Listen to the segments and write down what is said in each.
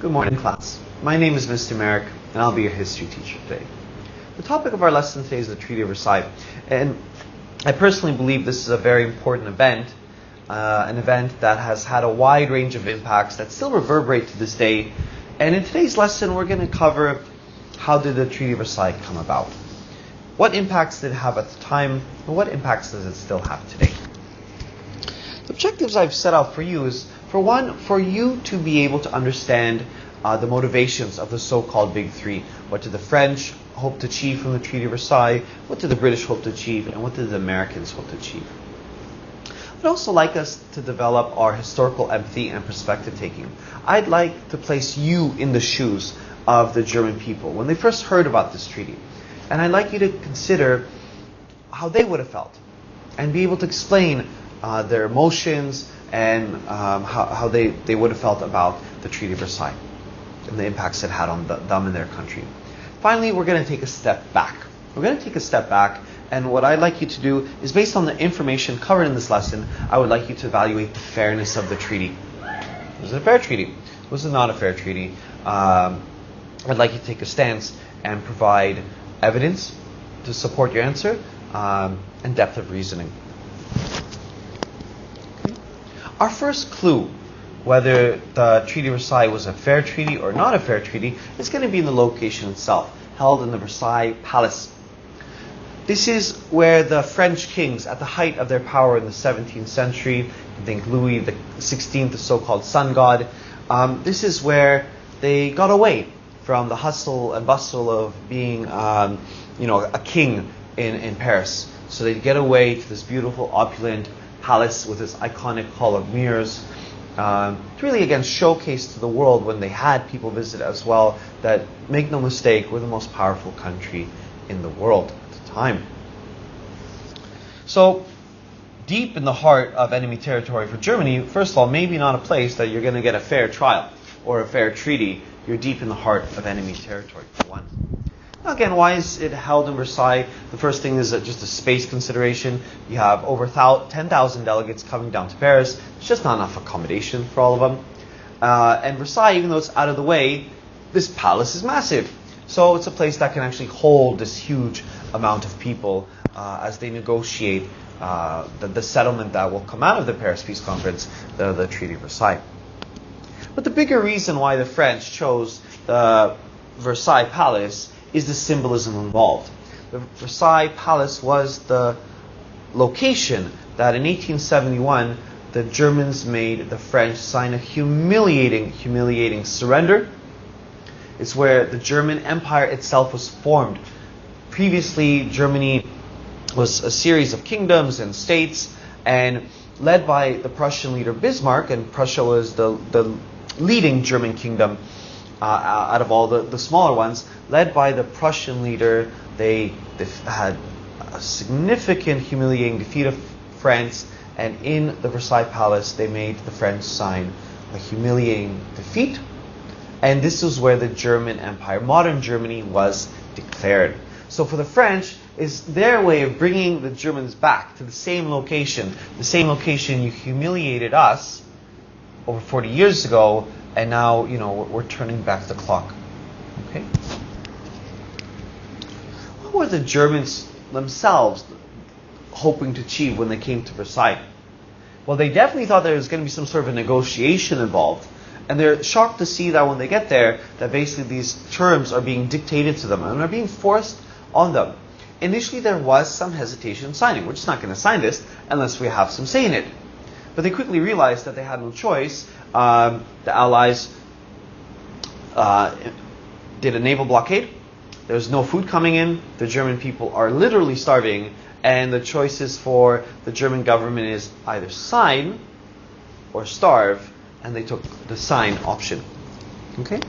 Good morning, class. My name is Mr. Merrick, and I'll be your history teacher today. The topic of our lesson today is the Treaty of Versailles, and I personally believe this is a very important event, an event that has had a wide range of impacts that still reverberate to this day. And in today's lesson, we're going to cover how did the Treaty of Versailles come about? What impacts did it have at the time, and what impacts does it still have today? The objectives I've set out for you is, for one, for you to be able to understand the motivations of the so-called Big Three. What did the French hope to achieve from the Treaty of Versailles? What did the British hope to achieve? And what did the Americans hope to achieve? I'd also like us to develop our historical empathy and perspective taking. I'd like to place you in the shoes of the German people when they first heard about this treaty. And I'd like you to consider how they would have felt and be able to explain their emotions and how they would have felt about the Treaty of Versailles and the impacts it had on them and their country. Finally, we're going to take a step back. We're going to take a step back, and what I'd like you to do is, based on the information covered in this lesson, I would like you to evaluate the fairness of the treaty. Was it a fair treaty? Was it not a fair treaty? I'd like you to take a stance and provide evidence to support your answer and depth of reasoning. Okay. Our first clue whether the Treaty of Versailles was a fair treaty or not a fair treaty is going to be in the location itself, held in the Versailles Palace. This is where the French kings, at the height of their power in the 17th century, I think Louis the 16th, the so-called sun god, this is where they got away from the hustle and bustle of being, a king in Paris. So they get away to this beautiful, opulent palace with its iconic hall of mirrors. To really, again, showcase to the world, when they had people visit as well, that, make no mistake, we're the most powerful country in the world at the time. So, deep in the heart of enemy territory for Germany, first of all, maybe not a place that you're going to get a fair trial or a fair treaty. You're deep in the heart of enemy territory, for one. Again, why is it held in Versailles? The first thing is just a space consideration. You have over 10,000 delegates coming down to Paris. It's just not enough accommodation for all of them. And Versailles, even though it's out of the way, this palace is massive. So it's a place that can actually hold this huge amount of people as they negotiate the settlement that will come out of the Paris Peace Conference, the Treaty of Versailles. But the bigger reason why the French chose the Versailles Palace is the symbolism involved. The Versailles Palace was the location that in 1871 the Germans made the French sign a humiliating surrender. It's where the German Empire itself was formed. Previously, Germany was a series of kingdoms and states, and led by the Prussian leader Bismarck, and Prussia was the leading German kingdom out of all the smaller ones. Led by the Prussian leader, they had a significant humiliating defeat of France, and in the Versailles Palace they made the French sign a humiliating defeat, and this was where the German Empire, modern Germany, was declared. So for the French, it's their way of bringing the Germans back to the same location you humiliated us over 40 years ago, and now, we're turning back the clock. Okay? What were the Germans themselves hoping to achieve when they came to Versailles? Well, they definitely thought there was going to be some sort of a negotiation involved. And they're shocked to see that when they get there, that basically these terms are being dictated to them and are being forced on them. Initially, there was some hesitation in signing. We're just not going to sign this unless we have some say in it. But they quickly realized that they had no choice. The Allies did a naval blockade. There's no food coming in. The German people are literally starving. And the choices for the German government is either sign or starve. And they took the sign option. Okay?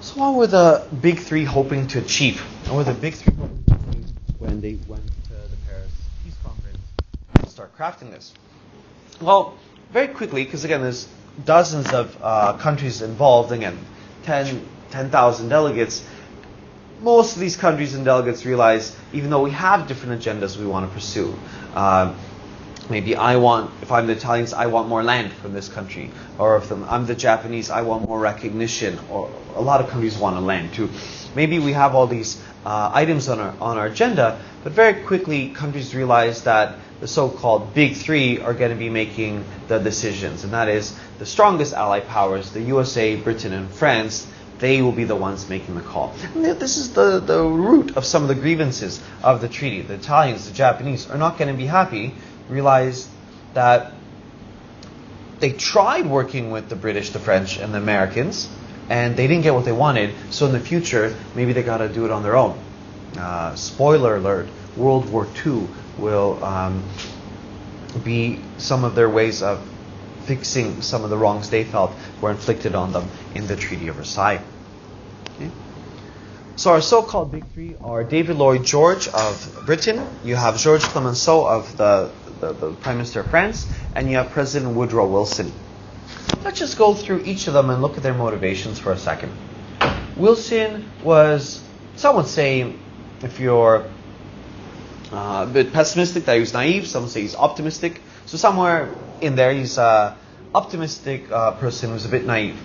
So what were the Big Three hoping to achieve? What were the Big Three hoping to achieve when they went to the Paris Peace Conference to start crafting this? Well, very quickly, because again, there's dozens of countries involved. Again, 10,000 delegates. Most of these countries and delegates realize, even though we have different agendas we want to pursue, Maybe if I'm the Italians, I want more land from this country. Or if I'm the Japanese, I want more recognition. Or a lot of countries want land too. Maybe we have all these items on our agenda, but very quickly countries realize that the so-called big three are going to be making the decisions. And that is the strongest allied powers, the USA, Britain, and France. They will be the ones making the call. And this is the root of some of the grievances of the treaty. The Italians, the Japanese are not going to be happy, realize that they tried working with the British, the French, and the Americans, and they didn't get what they wanted. So in the future, maybe they got to do it on their own. Spoiler alert, World War II will be some of their ways of fixing some of the wrongs they felt were inflicted on them in the Treaty of Versailles. Okay. So our so-called big three are David Lloyd George of Britain, you have Georges Clemenceau of the Prime Minister of France, and you have President Woodrow Wilson. Let's just go through each of them and look at their motivations for a second. Wilson was, some would say, if you're a bit pessimistic, that he was naive. Some would say he's optimistic. So somewhere in there, he's an optimistic person who's a bit naive.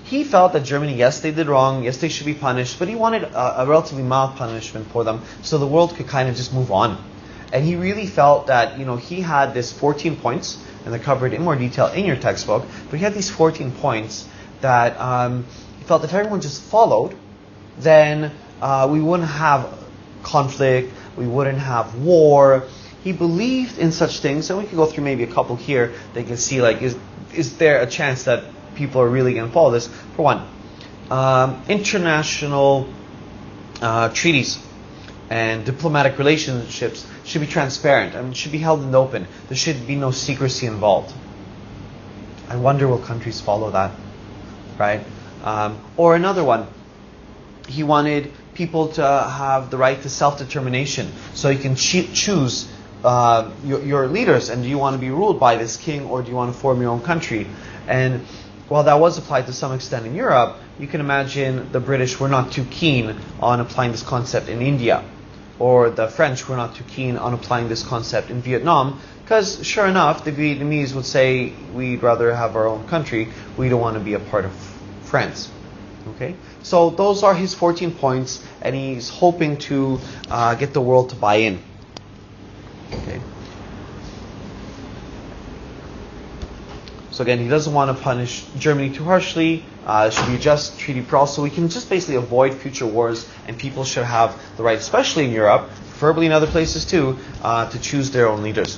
He felt that Germany, yes, they did wrong, yes, they should be punished, but he wanted a relatively mild punishment for them so the world could kind of just move on. And he really felt that, he had this 14 points, and they're covered in more detail in your textbook, but he had these 14 points that he felt if everyone just followed, then we wouldn't have conflict, we wouldn't have war. He believed in such things, and we can go through maybe a couple here. They can see, is there a chance that people are really going to follow this? For one, international treaties and diplomatic relationships should be transparent. I mean, should be held in the open. There should be no secrecy involved. I wonder will countries follow that, right? Or another one, he wanted people to have the right to self-determination, so you can choose your leaders, and do you want to be ruled by this king, or do you want to form your own country? And while that was applied to some extent in Europe, you can imagine the British were not too keen on applying this concept in India, or the French were not too keen on applying this concept in Vietnam, because sure enough, the Vietnamese would say, we'd rather have our own country, we don't want to be a part of France. Okay, so those are his 14 points, and he's hoping to get the world to buy in. Okay. So again, he doesn't want to punish Germany too harshly. It should be a just treaty for all, so we can just basically avoid future wars, and people should have the right, especially in Europe, preferably in other places too, to choose their own leaders.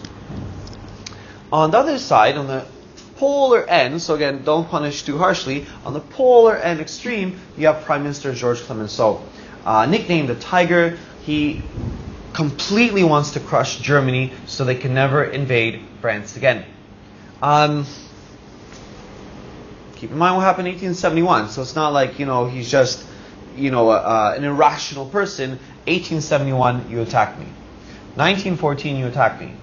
On the other side, on the polar end, so again, don't punish too harshly, on the polar end extreme, you have Prime Minister Georges Clemenceau. Nicknamed the Tiger, he completely wants to crush Germany so they can never invade France again. Keep in mind what happened in 1871, so it's not like, he's just, an irrational person. 1871, you attack me. 1914, you attack me.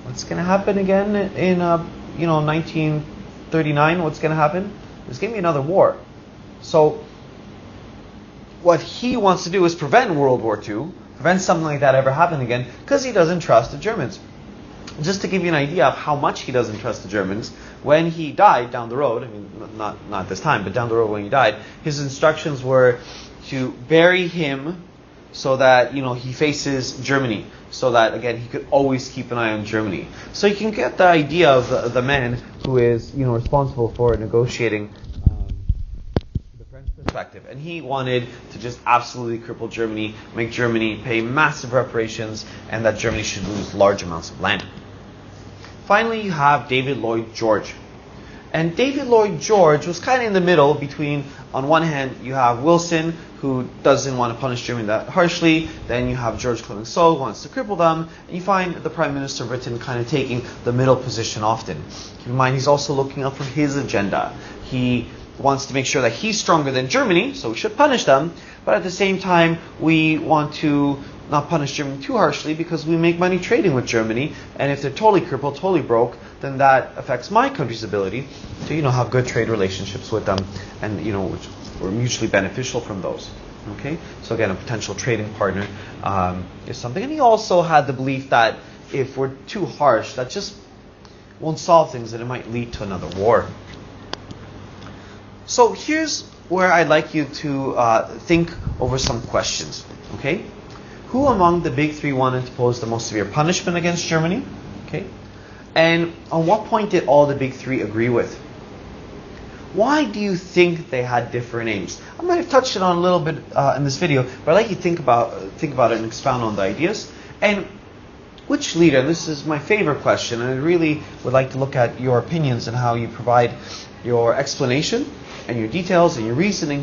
What's going to happen again in 1939? What's going to happen? There's going to be another war. So what he wants to do is prevent World War II, prevent something like that ever happening again, because he doesn't trust the Germans. Just to give you an idea of how much he doesn't trust the Germans, when he died down the road, I mean, not this time, but down the road when he died, his instructions were to bury him so that, he faces Germany, so that, again, he could always keep an eye on Germany. So you can get the idea of the man who is, responsible for negotiating the French perspective. And he wanted to just absolutely cripple Germany, make Germany pay massive reparations, and that Germany should lose large amounts of land. Finally, you have David Lloyd George. And David Lloyd George was kind of in the middle between, on one hand, you have Wilson, who doesn't want to punish Germany that harshly. Then you have Georges Clemenceau, who wants to cripple them. And you find the Prime Minister of Britain kind of taking the middle position often. Keep in mind, he's also looking out for his agenda. He wants to make sure that he's stronger than Germany, so we should punish them. But at the same time, we want to not punish Germany too harshly because we make money trading with Germany, and if they're totally crippled, totally broke, then that affects my country's ability to, have good trade relationships with them, and, which we're mutually beneficial from those. Okay? So again, a potential trading partner is something. And he also had the belief that if we're too harsh, that just won't solve things and it might lead to another war. So here's where I'd like you to think over some questions. Okay? Who among the big three wanted to pose the most severe punishment against Germany? Okay? And on what point did all the big three agree with? Why do you think they had different aims? I might have touched it on a little bit in this video, but I'd like you to think about it and expound on the ideas. And which leader, and this is my favorite question, and I really would like to look at your opinions and how you provide your explanation and your details and your reasoning